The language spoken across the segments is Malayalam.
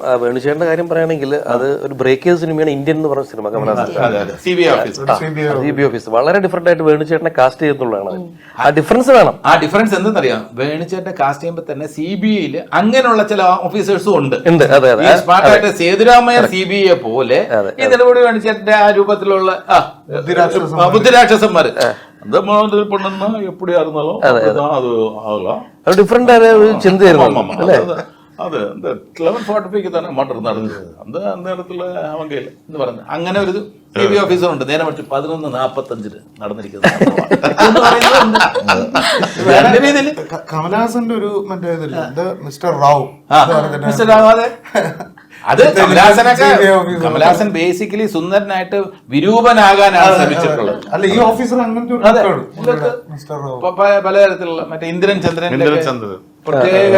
വേണുചേട്ടന്റെ കാര്യം പറയുകയാണെങ്കിൽ അത് ഒരു ബ്രേക്കേഴ്സ് സിനിമയാണ് ഇന്ത്യൻ എന്ന് പറഞ്ഞ സിനിമ കമലഹാസൻ CBI ഓഫീസ് വളരെ ഡിഫറെന്റ് ആയിട്ട് വേണുചേട്ടനെ കാസ്റ്റ് ചെയ്യുന്നുള്ളതാണ്. ആ ഡിഫറൻസ് വേണം. ആ ഡിഫറൻസ് എന്തെന്നറിയാം, വേണുചേട്ടനെ കാസ്റ്റ് ചെയ്യുമ്പോൾ തന്നെ CBI അങ്ങനെയുള്ള ചില ഓഫീസേഴ്സും ഉണ്ട്. അതെ അതെ സ്മാർട്ടായിട്ട് സേതുരാമയ്യ CBI പോലെ ഇതിലൂടെ വേണുചേട്ടന്റെ ആ രൂപത്തിലുള്ള ബുദ്ധിരാക്ഷസന്മാര് ഡിഫറെന്റ് ആയ ഒരു ചിന്തയായിരുന്നു അല്ലേ? അതെ 11:45 തന്നെ മർഡർ നടന്നത്. അന്നേരത്തുള്ള അവങ്കയിൽ എന്ന് പറഞ്ഞു അങ്ങനെ ഒരു CBI ഓഫീസർ ഉണ്ട്. നേരെ മറ്റു 11:45 നടന്നിരിക്കുന്നത്. കമലഹാസന്റെ ഒരു മറ്റേ മിസ്റ്റർ റാവു. മിസ്റ്റർ റാവു അതെ. അത് കമലഹാസൻ ബേസിക്കലി സുന്ദരനായിട്ട് വിരൂപനാകാനാണ് ശ്രമിച്ചിട്ടുള്ളത്. അല്ല ഈ ഓഫീസർ അങ്ങനത്തെ പലതരത്തിലുള്ള മറ്റേ ഇന്ദ്രൻ ചന്ദ്രൻ പ്രത്യേക.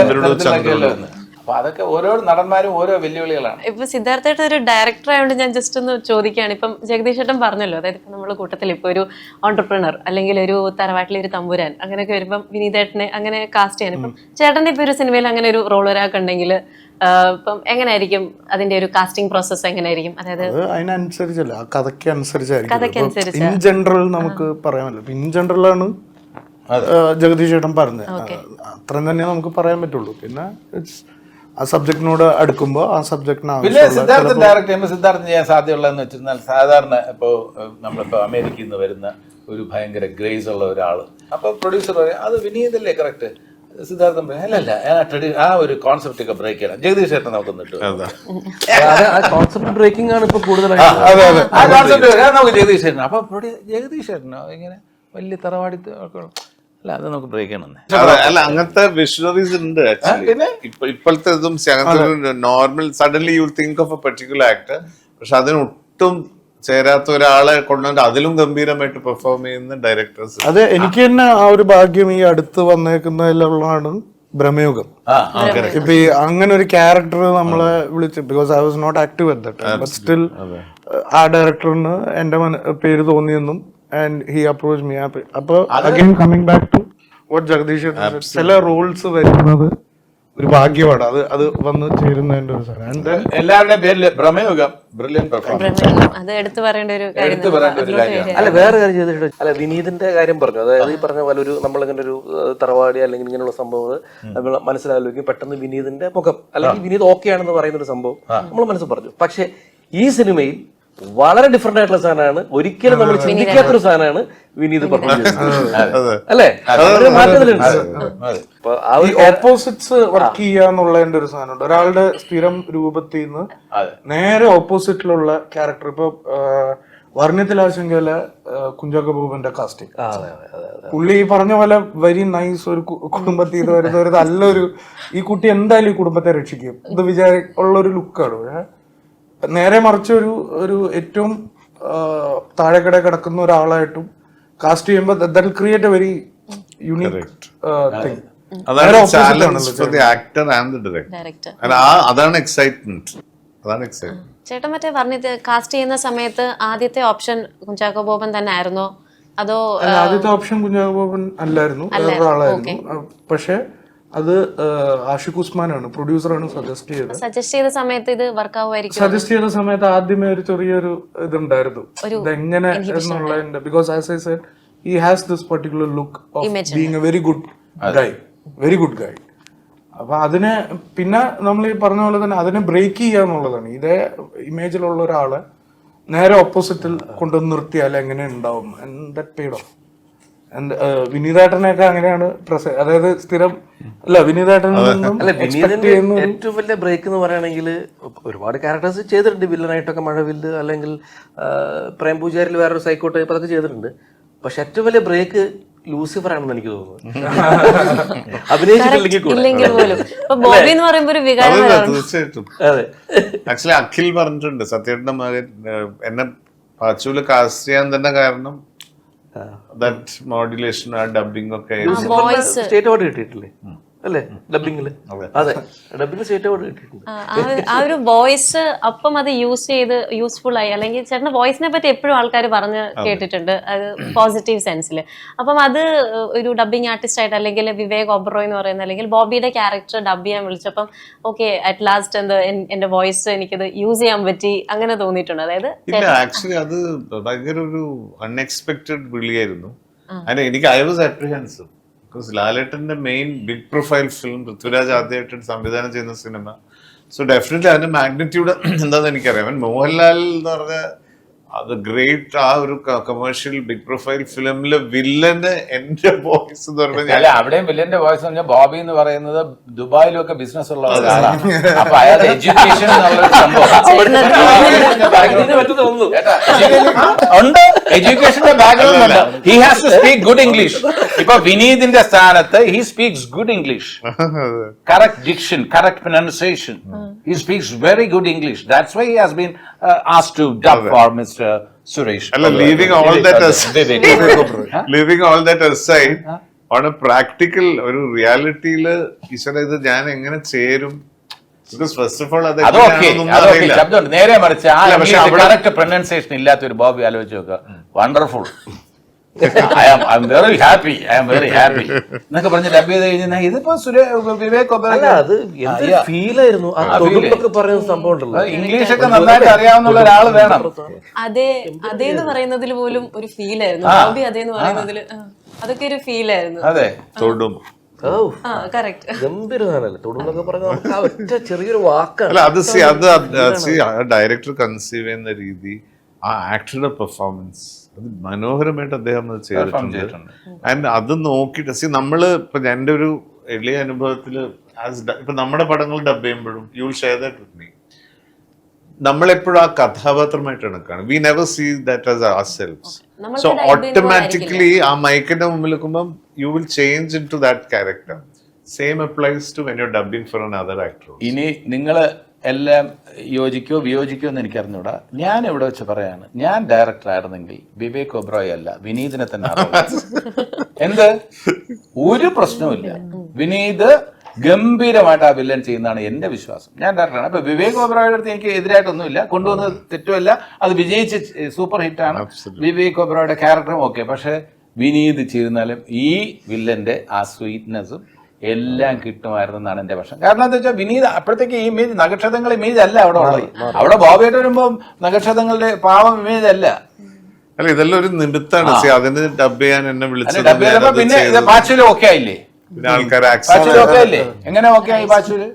അപ്പൊ അതൊക്കെ ഓരോ നടന്മാരും ഓരോ വെല്ലുവിളികളാണ്. ഇപ്പൊ സിദ്ധാർത്ഥേട്ടൻ ഒരു ഡയറക്ടർ ആയതുകൊണ്ട് ഞാൻ ജസ്റ്റ് ഒന്ന് ചോദിക്കുകയാണ്. ഇപ്പം ജഗദീഷ് ഏട്ടൻ പറഞ്ഞല്ലോ, അതായത് ഇപ്പൊ നമ്മുടെ കൂട്ടത്തിൽ ഇപ്പൊ ഒരു ഓൺടർപ്രണർ അല്ലെങ്കിൽ ഒരു തറവാട്ടിലെ ഒരു തമ്പുരാൻ അങ്ങനെയൊക്കെ വരുമ്പം വിനീതേട്ടനെ അങ്ങനെ കാസ്റ്റ് ചെയ്യാൻ, ഇപ്പം ചേട്ടന്റെ ഇപ്പൊ ഒരു സിനിമയിൽ അങ്ങനെ ഒരു റോൾ ഒരാൾക്കുണ്ടെങ്കിൽ ഇപ്പം എങ്ങനെയായിരിക്കും അതിന്റെ ഒരു കാസ്റ്റിംഗ് പ്രോസസ് എങ്ങനെയായിരിക്കും? അതായത് അതിനനുസരിച്ചല്ല, ആ കഥയ്ക്ക് അനുസരിച്ചായിരിക്കും. ഇൻ ജനറൽ നമുക്ക് പറയാമല്ലോ. ഇൻ ജനറലാണ് ജഗദീഷ് ചേട്ടൻ പറഞ്ഞത്. അത്രയും തന്നെ നമുക്ക് പറയാൻ പറ്റുള്ളൂ. പിന്നെ ആ സബ്ജക്റ്റിനോട് അടുക്കുമ്പോൾ ആ സബ്ജക്റ്റിന് പിന്നെ സിദ്ധാർത്ഥൻ ഡയറക്ട് ചെയ്യുമ്പോൾ സിദ്ധാർത്ഥൻ ചെയ്യാൻ സാധ്യതയുള്ളതെന്ന് വെച്ചിരുന്നാൽ സാധാരണ ഇപ്പോൾ നമ്മളിപ്പോൾ അമേരിക്കയിൽ നിന്ന് വരുന്ന ഒരു ഭയങ്കര ഗ്രേസ് ഉള്ള ഒരാൾ, അപ്പോൾ പ്രൊഡ്യൂസർ പറയും അത് വിനീതല്ലേ കറക്റ്റ്. സിദ്ധാർത്ഥൻ പറയും അല്ലല്ല ആ ഒരു കോൺസെപ്റ്റ് ഒക്കെ ബ്രേക്ക് ചെയ്യണം. ജഗദീഷ് ചേട്ടൻ നമുക്ക് കോൺസെപ്റ്റ് ബ്രേക്കിംഗ് ആണ് ഇപ്പൊ കൂടുതൽ. ആ കോൺസെപ്റ്റ് നമുക്ക് ജഗദീഷ് ചേട്ടൻ. അപ്പൊ ജഗദീഷ് ചേട്ടനോ ഇങ്ങനെ വലിയ തറവാടിത്ത് അല്ല അത് നമുക്ക് ബ്രേക്ക് ചെയ്യണം. അല്ല അങ്ങനത്തെ വിഷണറീസ് ഉണ്ട് ഇപ്പോഴത്തെ ഇതും. Normal suddenly you think of A particular actor, പക്ഷെ അതിനൊട്ടും ചേരാത്ത ഒരാളെ കൊണ്ടുവന്നിട്ട് അതിലും ഗംഭീരമായിട്ട് പെർഫോം ചെയ്യുന്ന ഡയറക്ടേഴ്സ്. അത് എനിക്ക് തന്നെ ആ ഒരു ഭാഗ്യം ഈ അടുത്ത് വന്നേക്കുന്നതിലുള്ളതാണ് ബ്രഹ്മയുഗം. ഇപ്പൊ ഈ അങ്ങനെ ഒരു ക്യാരക്ടർ നമ്മളെ വിളിച്ച്, because I was not active at that time, but still ആ ഡയറക്ടറിന് എന്റെ പേര് തോന്നിയെന്നും and he approached me. അപ്പൊ again coming back to what Jagdish ചില റോൾസ് വരുന്നത് ഒരു ഭാഗ്യമാണ്. അത് വന്ന് ചേരുന്നതിന്റെ ഒരു സാധനം. എല്ലാവരുടെയും പേരിൽ ബ്രഹ്മയുഗം ബ്രില്യന്റ് പെർഫോമൻസ് അത് എടുത്തു പറയേണ്ട ഒരു കാര്യം. അല്ല വേറെ കാര്യം ചെയ്തിട്ട് അല്ല വിനീതിന്റെ കാര്യം പറഞ്ഞു. അതായത് ഈ പറഞ്ഞ പോലെ ഒരു നമ്മളിങ്ങനെ ഒരു തറവാടി അല്ലെങ്കിൽ ഇങ്ങനെയുള്ള സംഭവങ്ങൾ നമ്മൾ മനസ്സിലാലോചിക്കും. പെട്ടെന്ന് വിനീതിന്റെ മുഖം അല്ലെങ്കിൽ വിനീത് ഓക്കെ ആണെന്ന് പറയുന്ന ഒരു സംഭവം നമ്മൾ മനസ്സിൽ പറഞ്ഞു. പക്ഷെ ഈ സിനിമയിൽ വളരെ ഡിഫറെന്റ് ആയിട്ടുള്ള സാധനമാണ്. ഒരിക്കലും നമ്മൾ ചിന്തിക്കാത്തൊരു സാധനമാണ് വിനീത് അല്ലേ? ഓപ്പോസിറ്റ്സ് വർക്ക് ചെയ്യാന്നുള്ളതിന്റെ ഒരു സാധനമുണ്ട്. ഒരാളുടെ സ്ഥിരം രൂപത്തിൽ നിന്ന് നേരെ ഓപ്പോസിറ്റിലുള്ള ക്യാരക്ടർ. ഇപ്പൊ വർണ്ണത്തിലാശങ്കയിലെ കുഞ്ചാക്കോ ബോബന്റെ കാസ്റ്റിംഗ്, പുള്ളി ഈ പറഞ്ഞ പോലെ വെരി നൈസ് ഒരു കുടുംബത്തിൽ നിന്ന് വരുന്ന ഒരു നല്ലൊരു, ഈ കുട്ടി എന്തായാലും ഈ കുടുംബത്തെ രക്ഷിക്കും ഇത് ഉള്ള ഒരു ലുക്കാണ്. നേരെ മറിച്ച് ഒരു ഏറ്റവും താഴെക്കട കിടക്കുന്ന ഒരാളായിട്ടും കാസ്റ്റ് ചെയ്യുമ്പോൾ that will create A very unique thing. അതാണ് എക്സൈറ്റ്മെന്റ്. ചേട്ടൻ മറ്റേ വർണ്ണിത് കാസ്റ്റ് ചെയ്യുന്ന സമയത്ത് ആദ്യത്തെ ഓപ്ഷൻ കുഞ്ചാക്കോ ബോബൻ തന്നെ ആയിരുന്നോ അതോ? ആദ്യത്തെ ഓപ്ഷൻ കുഞ്ചാക്കോ ബോബൻ അല്ലായിരുന്നു, വേറൊരാളായിരുന്നു. പക്ഷെ അത് ആഷിഖ് ഉസ്മാനാണ്, പ്രൊഡ്യൂസറാണ് സജസ്റ്റ് ചെയ്ത സമയത്ത് ഇത് വർക്കാവുമായിരിക്കും. സജസ്റ്റ് ചെയ്ത സമയത്ത് ആദ്യമേ ഒരു ചെറിയൊരു ഇതുണ്ടായിരുന്നു ഇതെങ്ങനെ എന്നുള്ളതിന്റെ. Because as I said he has this particular look of being a very good guy. അപ്പൊ അതിനെ പിന്നെ നമ്മൾ ഈ പറഞ്ഞ പോലെ തന്നെ അതിനെ ബ്രേക്ക് ചെയ്യാന്നുള്ളതാണ്. ഇതേ ഇമേജിലുള്ള ഒരാളെ നേരെ ഓപ്പോസിറ്റിൽ കൊണ്ടുവന്ന് നിർത്തിയാൽ എങ്ങനെ ഉണ്ടാവും. വിനീതേട്ടനെയൊക്കെ അങ്ങനെയാണ് അതായത് സ്ഥിരം അല്ല വിനീതേട്ടൻ ഏറ്റവും വലിയ ബ്രേക്ക് എന്ന് പറയുകയാണെങ്കിൽ ഒരുപാട് ക്യാരക്ടേഴ്സ് ചെയ്തിട്ടുണ്ട്. വില്ലനായിട്ടൊക്കെ മഴവില്ല് അല്ലെങ്കിൽ പ്രേം പൂജാരിൽ വേറൊരു സൈക്കോ ടൈപ്പ് അതൊക്കെ ചെയ്തിട്ടുണ്ട്. പക്ഷെ ഏറ്റവും വലിയ ബ്രേക്ക് ലൂസിഫർ ആണെന്ന് എനിക്ക് തോന്നുന്നു. തീർച്ചയായിട്ടും. ആക്ച്വലി അഖിൽ പറഞ്ഞിട്ടുണ്ട് സത്യേട്ടന്റെ മകൻ എന്നെ പാച്ചുവില് കാസ്റ്റ് ചെയ്യാൻ തന്നെ കാരണം മോഡുലേഷൻ ആ ഡബിംഗ് ഒക്കെ സ്റ്റേറ്റ് അവാർഡ് കിട്ടിയിട്ടില്ലേ? അല്ലേ ഡബിങ്ങില്? അതെ, ഡബിങ് സ്റ്റേറ്റ് അവാർഡ് കിട്ടിയിട്ടുണ്ട്. ആ ഒരു വോയിസ് അപ്പം അത് യൂസ് ചെയ്ത് യൂസ്ഫുൾ ആയി, അല്ലെങ്കിൽ ചേട്ടന്റെ വോയിസിനെ പറ്റി എപ്പോഴും ആൾക്കാർ പറഞ്ഞ് കേട്ടിട്ടുണ്ട്, അത് പോസിറ്റീവ് സെൻസിൽ. അപ്പം അത് ഒരു ഡബിങ് ആർട്ടിസ്റ്റ് ആയിട്ട്, അല്ലെങ്കിൽ വിവേക് ഒബ്റോയ് എന്ന് പറയുന്ന, അല്ലെങ്കിൽ ബോബിയുടെ ക്യാരക്ടർ ഡബ് ചെയ്യാൻ വിളിച്ചപ്പം ഓക്കെ അറ്റ് ലാസ്റ്റ് എന്റെ വോയിസ് എനിക്കത് യൂസ് ചെയ്യാൻ പറ്റി, അങ്ങനെ തോന്നിയിട്ടുണ്ട്? അതായത് ഇല്ല, ആക്ച്വലി അത് ഭയങ്കര ഒരു അൺഎക്സ്പെക്ടഡ് വിളിയായിരുന്നു. അതിന് എനിക്ക് ഐ വാസ് അപ്രിഹെൻസീവ് ബിക്കോസ് ലാലേട്ടന്റെ main big profile film, Prithviraj ആദ്യമായിട്ട് സംവിധാനം ചെയ്യുന്ന സിനിമ. സോ ഡെഫിനറ്റ്ലി അതിന്റെ മാഗ്നിറ്റ്യൂഡ് എന്താണെന്ന് എനിക്കറിയാം. മോഹൻലാൽ എന്ന് പറഞ്ഞ അത് ഗ്രേറ്റ് ആ ഒരു കമേഴ്ഷ്യൽ ബിഗ് പ്രൊഫൈൽ ഫിലിമിലെ വില്ലന് എന്റെ വോയിസ് എന്ന് പറഞ്ഞാൽ, അല്ല അവിടെയും വില്ലന്റെ വോയിസ് പറഞ്ഞാൽ ബോബി എന്ന് പറയുന്നത് ദുബായിലും ഒക്കെ ബിസിനസ് ഉള്ള ഒരാളാണ്. അപ്പൊ അയാളുടെ എഡ്യൂക്കേഷൻ എന്നുള്ളൊരു സംഭവം ഉണ്ട്, എഡ്യൂക്കേഷന്റെ ബാക്ക്ഗ്രൗണ്ട് ഉണ്ട്. He has to speak good English. ഇപ്പൊ വിനീതിന്റെ സ്ഥാനത്ത് he speaks good English, correct diction, correct pronunciation. He speaks very good English. That's why he has been asked to dub for Mr. Suresh. leaving all that aside, on a practical ഒരു റിയാലിറ്റിയില് ഈശ്വര ഇത് ഞാൻ എങ്ങനെ ചേരും? ബിക്കോസ് ഫസ്റ്റ് ഓഫ് ഓൾ അത് അതൊക്കെ ശബ്ദമുണ്ട്. നേരെ മറിച്ച് ആ കറക്റ്റ് പ്രൊനൗൺസിയേഷൻ ഇല്ലാത്ത ഒരു ബോബി ആലോചിച്ച് നോക്കുക, wonderful, I am very happy എന്നൊക്കെ പറഞ്ഞ് ഡബ് ചെയ്ത് കഴിഞ്ഞാൽ ഇതിപ്പോ വിവേക് അല്ല, അത് എന്തൊരു ഫീലായിരുന്നു ആ തൊടുപ്പൊക്കെ പറയുന്ന സംഭവം ഉണ്ടല്ലോ. ഇംഗ്ലീഷ് ഒക്കെ നന്നായിട്ട് അറിയാവുന്ന ഒരാൾ വേണം. അതേന്ന് പറയുന്നതിൽ പോലും ഒരു ഫീലായിരുന്നു. ബോബി അതേന്ന് പറയുന്നതിൽ അതൊക്കെ ഒരു ഫീലായിരുന്നു. അതെ, തൊടും ഗംഭീരമാണല്ലേ തൊടുന്നൊക്കെ പറഞ്ഞ നമുക്ക് ആ ഒറ്റ ചെറിയൊരു വാക്കാണ്. അല്ല അത് ഡയറക്ടർ കൺസീവ് ചെയ്യുന്ന രീതി, ആ ആക്ടറുടെ പെർഫോമൻസ്, അത് മനോഹരമായിട്ട് അദ്ദേഹം അത് ചെയ്തിട്ടുണ്ട്. ആൻഡ് അത് നോക്കിയിട്ട് നമ്മള് ഇപ്പൊ എന്റെ ഒരു എളിയ അനുഭവത്തില് ഇപ്പൊ നമ്മുടെ പടങ്ങൾ ഡബ് ചെയ്യുമ്പോഴും you will share that with me, നമ്മളെപ്പോഴും ആ കഥാപാത്രമായിട്ടാണ് കാണുന്നത്. We never see that as ourselves. So automatically ആ മൈക്കിന്റെ മുമ്പിൽ നിൽക്കുമ്പോൾ you will change into that character. Same applies to when you dubbing for another actor. ഇനി നിങ്ങള് എല്ലാം യോജിക്കോ വിയോജിക്കോ എന്ന് എനിക്ക് അറിഞ്ഞൂടാ. ഞാൻ ഇവിടെ വെച്ച് പറയാണ്, ഞാൻ ഡയറക്ടർ ആയിരുന്നെങ്കിൽ വിവേക് ഒബ്രോയ് അല്ല വിനീതിനെ തന്നെ എന്ത് ഒരു പ്രശ്നവുമില്ല. വിനീത് ഗംഭീരമായിട്ട് ആ വില്ലൻ ചെയ്യുന്നതാണ് എന്റെ വിശ്വാസം. ഞാൻ ഡയറക്ടറാണ്. അപ്പൊ വിവേക് ഒബ്രോയുടെ അടുത്ത് എനിക്ക് എതിരായിട്ടൊന്നുമില്ല, കൊണ്ടുവന്നത് തെറ്റുമല്ല, അത് വിജയിച്ച് സൂപ്പർ ഹിറ്റാണ്. വിവേക് ഒബ്രോയുടെ ക്യാരക്ടറും ഓക്കെ. പക്ഷെ വിനീത് ചെയ്താലും ഈ വില്ലന്റെ ആ സ്വീറ്റ്നെസ്സും എല്ലാം കിട്ടുമായിരുന്നെന്നാണ് എന്റെ പക്ഷം. കാരണം എന്താ വെച്ചാൽ വിനീത് അപ്പോഴത്തേക്ക് ഈ ഇമേജ് നഗക്ഷതങ്ങൾ ഇമേജ് അല്ല അവിടെ ഉള്ളത്. അവിടെ ബോബിയായിട്ട് വരുമ്പോ നഗക്ഷതങ്ങളുടെ പാവം ഇമേജ് അല്ല. അല്ല, ഇതെല്ലാം ഒരു നിമിത്താണ്. അതിന് ഡബ് ചെയ്യാൻ എന്നെ വിളിച്ചത്. ഡബ് ചെയ്തപ്പോ പിന്നെ പാച്ചൂല് ഓക്കെ ആയില്ലേ? പാച്ചൂല് ഓക്കെ ആയില്ലേ? എങ്ങനെ ഓക്കെ ആയി പാച്ചൂല്?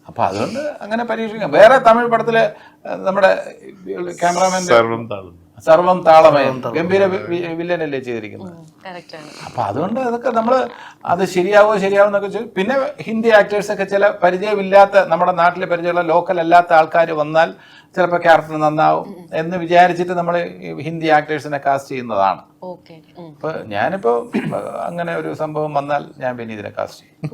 അപ്പൊ അതുകൊണ്ട് അങ്ങനെ പരീക്ഷിക്കാം. വേറെ തമിഴ് പടത്തില് നമ്മുടെ ക്യാമറാമാൻ സർവം താളമയം ഗംഭീര വില്ലനല്ലേ ചെയ്തിരിക്കുന്നത്. അപ്പൊ അതുകൊണ്ട് അതൊക്കെ നമ്മള് അത് ശരിയാവോ എന്നൊക്കെ പിന്നെ ഹിന്ദി ആക്ടേഴ്സ് ഒക്കെ ചില പരിചയമില്ലാത്ത, നമ്മുടെ നാട്ടിലെ പരിചയമുള്ള ലോക്കൽ അല്ലാത്ത ആൾക്കാർ വന്നാൽ ചിലപ്പോൾ ക്യാരക്ടർ നന്നാവും എന്ന് വിചാരിച്ചിട്ട് നമ്മൾ ഹിന്ദി ആക്ടേഴ്സിനെ കാസ്റ്റ് ചെയ്യുന്നതാണ്. അപ്പൊ ഞാനിപ്പോ അങ്ങനെ ഒരു സംഭവം വന്നാൽ ഞാൻ വിനീതിനെ കാസ്റ്റ് ചെയ്യും.